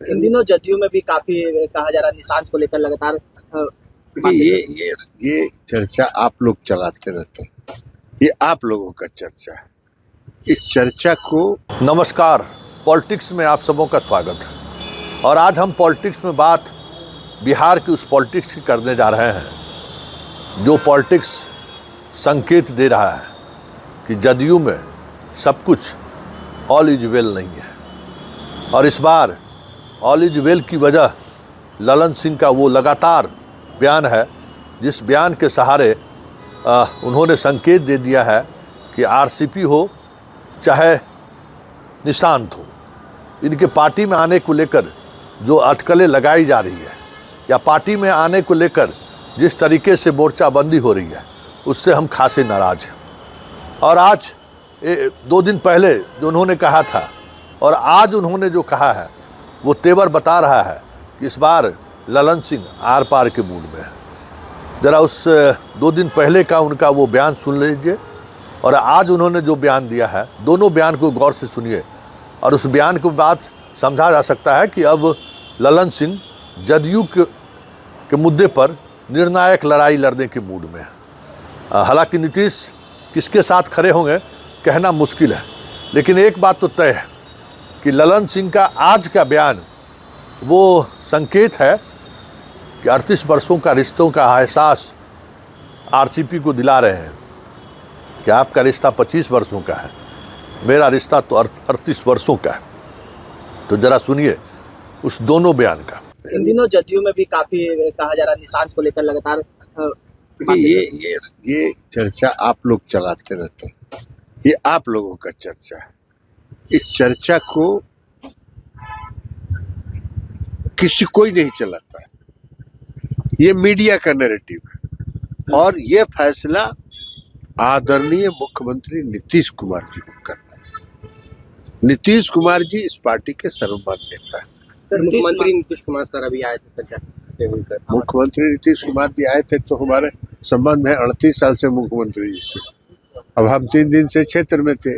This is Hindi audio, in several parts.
इन दिनों जदयू में भी काफी कहा जा रहा है निशांत को लेकर लगातार देखिए ये चर्चा आप लोग चलाते रहते हैं, ये आप लोगों का चर्चा है। इस चर्चा को नमस्कार, पॉलिटिक्स में आप सबों का स्वागत है। और आज हम पॉलिटिक्स में बात बिहार की उस पॉलिटिक्स की करने जा रहे हैं जो पॉलिटिक्स संकेत दे रहा है कि जदयू में सब कुछ ऑल इज वेल नहीं है। और इस बार ऑल इज वेल की वजह ललन सिंह का वो लगातार बयान है, जिस बयान के सहारे उन्होंने संकेत दे दिया है कि आरसीपी हो चाहे निशांत हो, इनके पार्टी में आने को लेकर जो अटकलें लगाई जा रही है या पार्टी में आने को लेकर जिस तरीके से मोर्चाबंदी हो रही है उससे हम खासे नाराज़ हैं। और आज 2 दिन पहले जो उन्होंने कहा था और आज उन्होंने जो कहा है वो तेवर बता रहा है कि इस बार ललन सिंह आर पार के मूड में है। ज़रा उस 2 दिन पहले का उनका वो बयान सुन लीजिए और आज उन्होंने जो बयान दिया है, दोनों बयान को गौर से सुनिए और उस बयान के बाद समझा जा सकता है कि अब ललन सिंह जदयू के मुद्दे पर निर्णायक लड़ाई लड़ने के मूड में है। हालांकि नीतीश किसके साथ खड़े होंगे कहना मुश्किल है, लेकिन एक बात तो तय है कि ललन सिंह का आज का बयान वो संकेत है कि 38 वर्षों का रिश्तों का एहसास आरसीपी को दिला रहे हैं कि आपका रिश्ता 25 वर्षों का है, मेरा रिश्ता तो 38 वर्षों का है। तो ज़रा सुनिए उस दोनों बयान का। इन दिनों जदयू में भी काफी कहा जा रहा है निशांत को लेकर लगातार ये चर्चा आप लोग चलाते रहते हैं, ये आप लोगों का चर्चा है। इस चर्चा को कोई नहीं चलाता है, ये मीडिया का नैरेटिव है और ये फैसला आदरणीय मुख्यमंत्री नीतीश कुमार जी को करना है। नीतीश कुमार जी इस पार्टी के सर्वमान्य नेता है। मुख्यमंत्री नीतीश कुमार सर अभी आए थे चर्चा। मुख्यमंत्री नीतीश कुमार भी आए थे तो हमारे संबंध है 38 साल से मुख्यमंत्री जी से। अब हम 3 दिन से क्षेत्र में थे,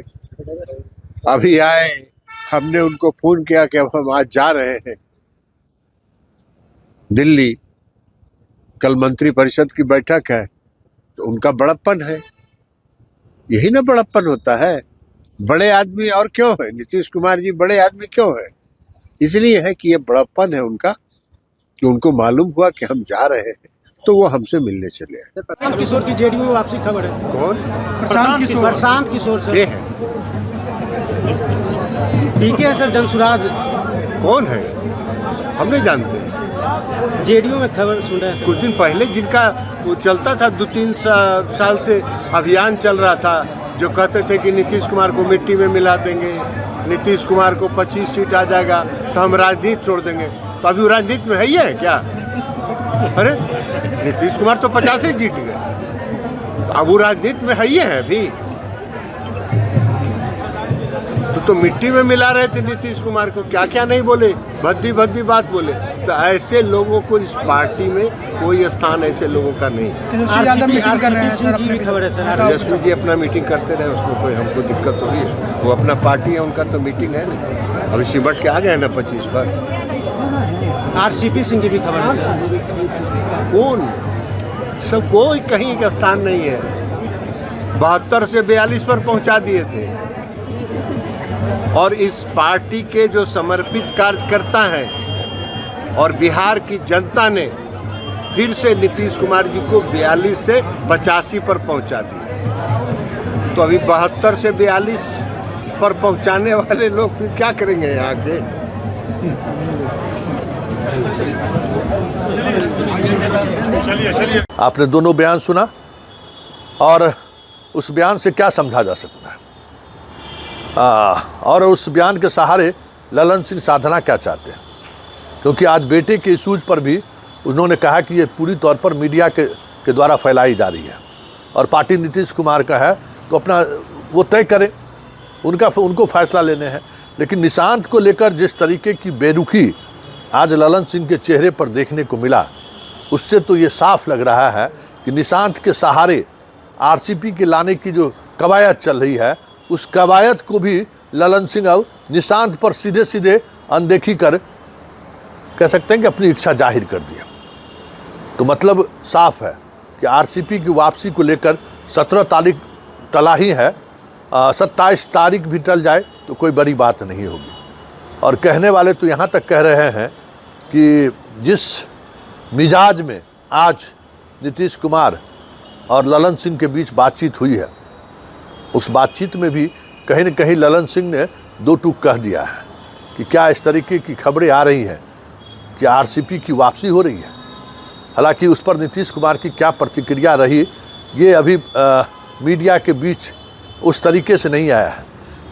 अभी आए, हमने उनको फोन किया कि अब हम आज जा रहे हैं दिल्ली, कल मंत्री परिषद की बैठक है, तो उनका बड़प्पन है। यही ना बड़प्पन होता है, बड़े आदमी और क्यों है, नीतीश कुमार जी बड़े आदमी क्यों है, इसलिए है कि ये बड़प्पन है उनका कि उनको मालूम हुआ कि हम जा रहे हैं तो वो हमसे मिलने चले आए। प्रशांत किशोर की जेडीयू में वापसी खबर है। कौन? प्रशांत किशोर सर। ये है पीके है सर, जनसुराज कौन है हम नहीं जानते। जेडीयू में खबर सुन रहे हैं। कुछ दिन पहले जिनका वो चलता था 2-3 साल से अभियान चल रहा था, जो कहते थे कि नीतीश कुमार को मिट्टी में मिला देंगे, नीतीश कुमार को 25 सीट आ जाएगा तो हम राजनीति छोड़ देंगे। तो अभी वो राजनीति में है ही है क्या? अरे नीतीश कुमार तो 50 ही जीत गए, तो अब वो राजनीति में है ही है अभी। तो मिट्टी में मिला रहे थे नीतीश कुमार को, क्या क्या नहीं बोले, भद्दी भद्दी बात बोले। तो ऐसे लोगों को इस पार्टी में कोई स्थान ऐसे लोगों का नहीं। यशवी जी अपना मीटिंग करते रहे, उसमें कोई हमको दिक्कत हो रही है, वो अपना पार्टी है, उनका तो मीटिंग है नहीं। अभी सिमट के आ गए ना 25 पर। आरसीपी सिंह की भी खबर है। कौन? सब कोई कहीं का स्थान नहीं है। 72 से 42 पर पहुंचा दिए थे और इस पार्टी के जो समर्पित कार्यकर्ता हैं और बिहार की जनता ने फिर से नीतीश कुमार जी को 42 से 85 पर पहुंचा दिया। तो अभी 72 से 42 पर पहुंचाने वाले लोग फिर क्या करेंगे यहाँ के? आपने दोनों बयान सुना और उस बयान से क्या समझा जा सकता है और उस बयान के सहारे ललन सिंह साधना क्या चाहते हैं, क्योंकि आज बेटे के इशूज पर भी उन्होंने कहा कि ये पूरी तौर पर मीडिया के द्वारा फैलाई जा रही है और पार्टी नीतीश कुमार का है तो अपना वो तय करें, उनको फैसला लेने हैं। लेकिन निशांत को लेकर जिस तरीके की बेरुखी आज ललन सिंह के चेहरे पर देखने को मिला, उससे तो ये साफ लग रहा है कि निशांत के सहारे आरसीपी के लाने की जो कवायद चल रही है, उस कवायद को भी ललन सिंह अब निशांत पर सीधे सीधे अनदेखी कर कह सकते हैं कि अपनी इच्छा जाहिर कर दिया। तो मतलब साफ है कि आरसीपी की वापसी को लेकर 17 तारीख टला ही है, 27 तारीख भी टल जाए तो कोई बड़ी बात नहीं होगी। और कहने वाले तो यहाँ तक कह रहे हैं कि जिस मिजाज में आज नीतीश कुमार और ललन सिंह के बीच बातचीत हुई है, उस बातचीत में भी कहीं न कहीं ललन सिंह ने दो टूक कह दिया है कि क्या इस तरीके की खबरें आ रही हैं कि आरसीपी की वापसी हो रही है। हालांकि उस पर नीतीश कुमार की क्या प्रतिक्रिया रही ये अभी मीडिया के बीच उस तरीके से नहीं आया है,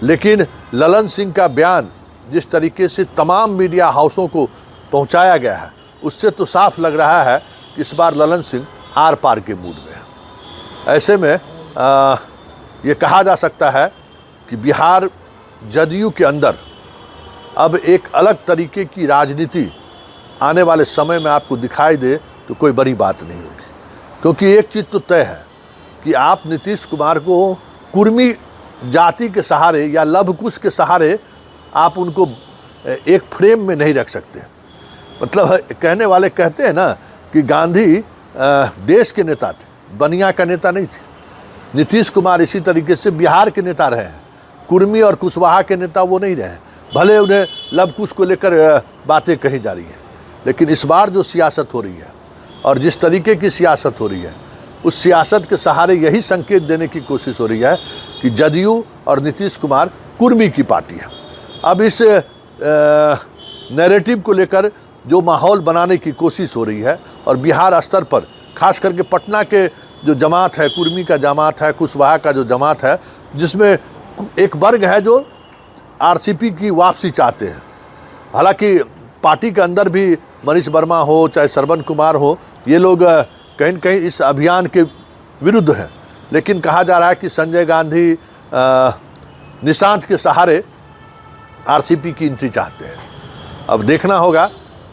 लेकिन ललन सिंह का बयान जिस तरीके से तमाम मीडिया हाउसों को पहुंचाया गया है, उससे तो साफ लग रहा है कि इस बार ललन सिंह आर पार के मूड में है। ऐसे में ये कहा जा सकता है कि बिहार जदयू के अंदर अब एक अलग तरीके की राजनीति आने वाले समय में आपको दिखाई दे तो कोई बड़ी बात नहीं होगी, क्योंकि एक चीज़ तो तय है कि आप नीतीश कुमार को कुर्मी जाति के सहारे या लवकुश के सहारे आप उनको एक फ्रेम में नहीं रख सकते। मतलब कहने वाले कहते हैं ना कि गांधी देश के नेता थे, बनिया का नेता नहीं थे। नीतीश कुमार इसी तरीके से बिहार के नेता रहे हैं, कुर्मी और कुशवाहा के नेता वो नहीं रहे। भले उन्हें लवकुश को लेकर बातें कही जा रही हैं, लेकिन इस बार जो सियासत हो रही है और जिस तरीके की सियासत हो रही है, उस सियासत के सहारे यही संकेत देने की कोशिश हो रही है कि जदयू और नीतीश कुमार कुर्मी की पार्टी है। अब इस नैरेटिव को लेकर जो माहौल बनाने की कोशिश हो रही है और बिहार स्तर पर खास करके पटना के जो जमात है, कुर्मी का जमात है, कुशवाहा का जो जमात है, जिसमें एक वर्ग है जो आरसीपी की वापसी चाहते हैं। हालांकि पार्टी के अंदर भी मनीष वर्मा हो चाहे श्रवण कुमार हो, ये लोग कहीं न कहीं इस अभियान के विरुद्ध हैं, लेकिन कहा जा रहा है कि संजय गांधी निशांत के सहारे आरसीपी की एंट्री चाहते हैं। अब देखना होगा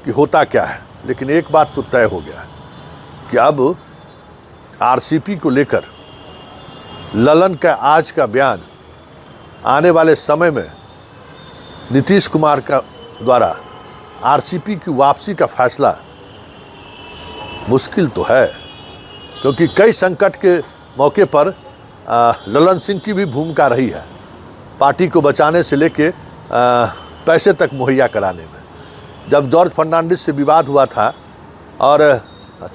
कि होता क्या है, लेकिन एक बात तो तय हो गया कि अब आरसीपी को लेकर ललन का आज का बयान आने वाले समय में नीतीश कुमार का द्वारा आरसीपी की वापसी का फैसला मुश्किल तो है, क्योंकि कई संकट के मौके पर ललन सिंह की भी भूमिका रही है, पार्टी को बचाने से लेके पैसे तक मुहैया कराने में। जब जॉर्ज फर्नांडिस से विवाद हुआ था और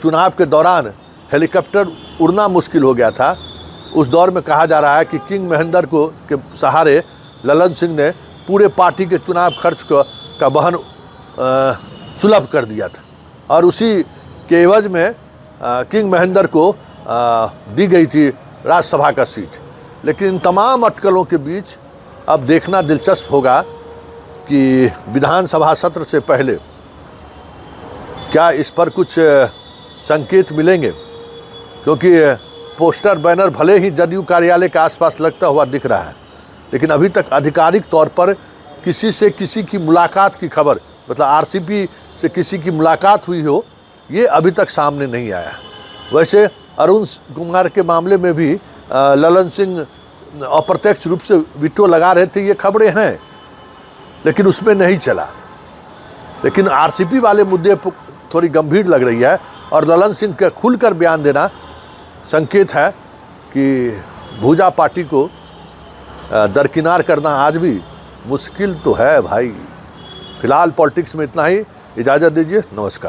चुनाव के दौरान हेलीकॉप्टर उड़ना मुश्किल हो गया था, उस दौर में कहा जा रहा है कि किंग महेंद्र को के सहारे ललन सिंह ने पूरे पार्टी के चुनाव खर्च का वहन सुलभ कर दिया था और उसी के एवज में किंग महेंद्र को दी गई थी राज्यसभा का सीट। लेकिन इन तमाम अटकलों के बीच अब देखना दिलचस्प होगा कि विधानसभा सत्र से पहले क्या इस पर कुछ संकेत मिलेंगे, क्योंकि पोस्टर बैनर भले ही जदयू कार्यालय के आसपास लगता हुआ दिख रहा है, लेकिन अभी तक आधिकारिक तौर पर किसी से किसी की मुलाकात की खबर, मतलब आरसीपी से किसी की मुलाकात हुई हो, ये अभी तक सामने नहीं आया। वैसे अरुण कुमार के मामले में भी ललन सिंह अप्रत्यक्ष रूप से वीटो लगा रहे थे, ये खबरें हैं, लेकिन उसमें नहीं चला। लेकिन आरसीपी वाले मुद्दे पर थोड़ी गंभीर लग रही है और ललन सिंह का खुलकर बयान देना संकेत है कि भूजा पार्टी को दरकिनार करना आज भी मुश्किल तो है भाई। फिलहाल पॉलिटिक्स में इतना ही, इजाज़त दीजिए, नमस्कार।